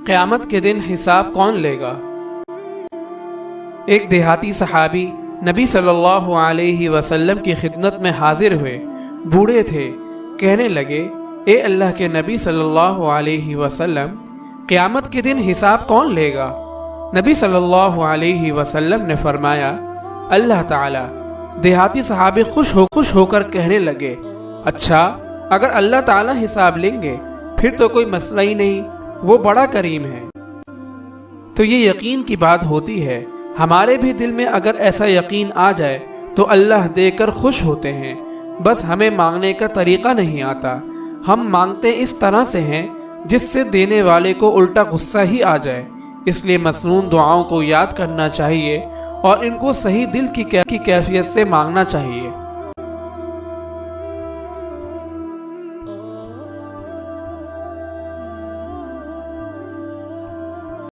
क़यामत के दिन हिसाब कौन लेगा। एक देहाती सहाबी नबी सल्लल्लाहु अलैहि वसल्लम की खिदमत में हाजिर हुए। बूढ़े थे, कहने लगे, ए अल्लाह के नबी सल्लल्लाहु अलैहि वसल्लम, क़यामत के दिन हिसाब कौन लेगा। नबी सल्लल्लाहु अलैहि वसल्लम ने फरमाया, अल्लाह ताला। देहाती सहाबी खुश होकर कहने लगे, अच्छा, अगर अल्लाह ताला हिसाब लेंगे फिर तो कोई मसला ही नहीं, वो बड़ा करीम है। तो ये यकीन की बात होती है, हमारे भी दिल में अगर ऐसा यकीन आ जाए तो अल्लाह देकर खुश होते हैं। बस हमें मांगने का तरीका नहीं आता। हम मांगते इस तरह से हैं जिससे देने वाले को उल्टा गुस्सा ही आ जाए। इसलिए मसनून दुआओं को याद करना चाहिए और इनको सही दिल की कैफियत से मांगना चाहिए।